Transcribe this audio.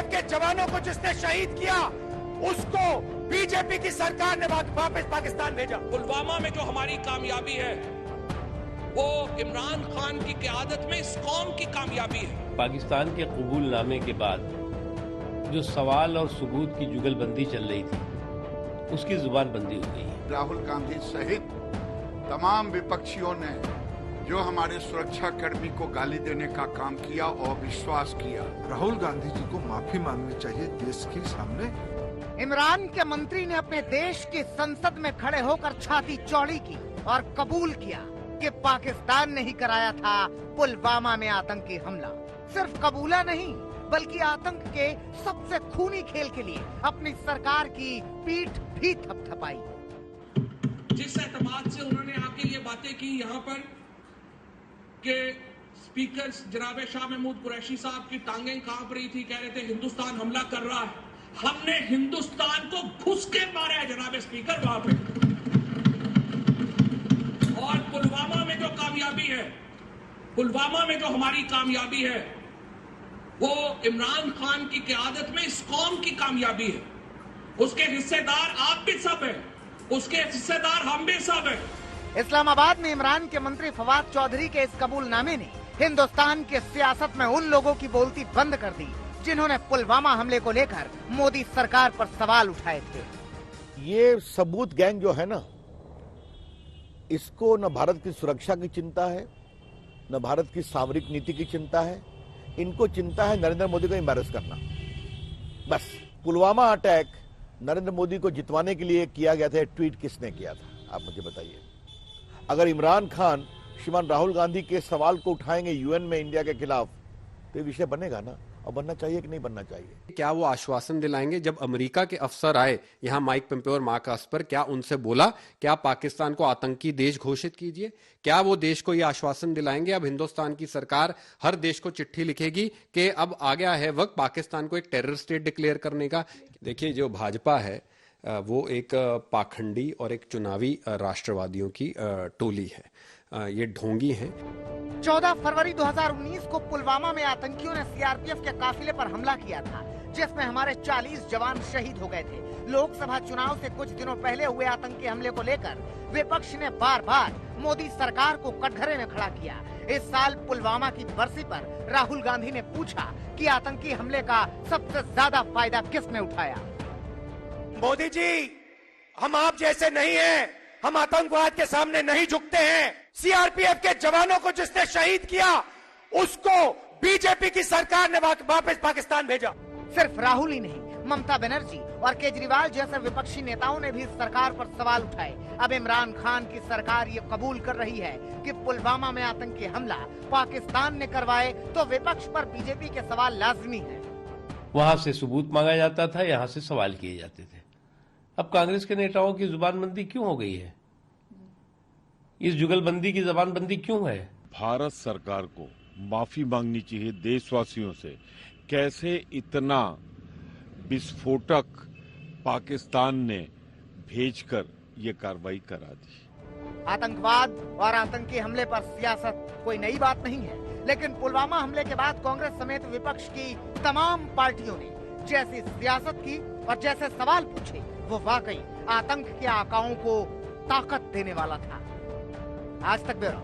CRPF के जवानों को जिसने शहीद किया उसको बीजेपी की सरकार ने वापस पाकिस्तान भेजा। पुलवामा में जो हमारी कामयाबी है वो इमरान खान की क़यादत में इस कौम की कामयाबी है। पाकिस्तान के कबूलनामे के बाद जो सवाल और सबूत की जुगलबंदी चल रही थी उसकी जुबानबंदी हो गई है। राहुल गांधी सहित तमाम विपक्षियों ने जो हमारे सुरक्षा कर्मी को गाली देने का काम किया और विश्वास किया, राहुल गांधी जी को माफी मांगनी चाहिए देश के सामने। इमरान के मंत्री ने अपने देश की संसद में खड़े होकर छाती चौड़ी की और कबूल किया कि पाकिस्तान ने ही कराया था पुलवामा में आतंकी हमला। सिर्फ कबूला नहीं बल्कि आतंक के सबसे खूनी खेल के लिए अपनी सरकार की पीठ भी थपथपाई। जिस एतमाद से उन्होंने आके ये बातें की यहाँ पर कि स्पीकर जनाब शाह महमूद कुरैशी साहब की टांगें कांप रही थी, कह रहे थे हिंदुस्तान हमला कर रहा है। हमने हिंदुस्तान को घुस के मारा है जनाब स्पीकर वहां पे। और पुलवामा में जो कामयाबी है, पुलवामा में जो हमारी कामयाबी है वो इमरान खान की क़यादत में इस कौम की कामयाबी है। उसके हिस्सेदार आप भी सब हैं, उसके हिस्सेदार हम भी सब हैं। इस्लामाबाद में इमरान के मंत्री फवाद चौधरी के इस कबूलनामे ने हिंदुस्तान की सियासत में उन लोगों की बोलती बंद कर दी जिन्होंने पुलवामा हमले को लेकर मोदी सरकार पर सवाल उठाए थे। ये सबूत गैंग जो है ना, इसको न भारत की सुरक्षा की चिंता है, न भारत की सामरिक नीति की चिंता है। इनको चिंता है नरेंद्र मोदी को एम्बैरस करना। बस पुलवामा अटैक नरेंद्र मोदी को जितवाने के लिए किया गया था। ट्वीट किसने किया था, आप मुझे बताइए। अगर इमरान खान श्रीमान राहुल गांधी के सवाल को उठाएंगे यूएन में इंडिया के खिलाफ तो ये विषय बनेगा ना, और बनना चाहिए कि नहीं बनना चाहिए। क्या वो आश्वासन दिलाएंगे जब अमेरिका के अफसर आए यहाँ माइक पोम्पेओ और मार्क एस्पर, क्या उनसे बोला क्या पाकिस्तान को आतंकी देश घोषित कीजिए? क्या वो देश को ये आश्वासन दिलाएंगे अब हिंदुस्तान की सरकार हर देश को चिट्ठी लिखेगी कि अब आ गया है वक्त पाकिस्तान को एक टेरर स्टेट डिक्लेयर करने का? देखिए, जो भाजपा है वो एक पाखंडी और एक चुनावी राष्ट्रवादियों की टोली है। ये ढोंगी हैं। 14 फरवरी 2019 को पुलवामा में आतंकियों ने सीआरपीएफ के काफिले पर हमला किया था जिसमें हमारे 40 जवान शहीद हो गए थे। लोकसभा चुनाव से कुछ दिनों पहले हुए आतंकी हमले को लेकर विपक्ष ने बार बार मोदी सरकार को कटघरे में खड़ा किया। इस साल पुलवामा की बरसी पर राहुल गांधी ने पूछा कि आतंकी हमले का सबसे ज्यादा फायदा किसने उठाया। मोदी जी, हम आप जैसे नहीं हैं, हम आतंकवाद के सामने नहीं झुकते हैं। सीआरपीएफ के जवानों को जिसने शहीद किया उसको बीजेपी की सरकार ने वापस पाकिस्तान भेजा। सिर्फ राहुल ही नहीं, ममता बनर्जी और केजरीवाल जैसे विपक्षी नेताओं ने भी सरकार पर सवाल उठाए। अब इमरान खान की सरकार ये कबूल कर रही है कि पुलवामा में आतंकी हमला पाकिस्तान ने करवाए तो विपक्ष पर बीजेपी के सवाल लाजमी है। वहां से सबूत मांगा जाता था, यहाँ से सवाल किए जाते थे। अब कांग्रेस के नेताओं की जुबानबंदी क्यों हो गई है? इस जुगलबंदी की जबानबंदी क्यों है? भारत सरकार को माफी मांगनी चाहिए देशवासियों से। कैसे इतना विस्फोटक पाकिस्तान ने भेजकर ये कार्रवाई करा दी। आतंकवाद और आतंकी हमले पर सियासत कोई नई बात नहीं है, लेकिन पुलवामा हमले के बाद कांग्रेस समेत विपक्ष की तमाम पार्टियों ने जैसी सियासत की और जैसे सवाल पूछे वो वाकई आतंक के आकाओं को ताकत देने वाला था। आज तक ब्यूरो।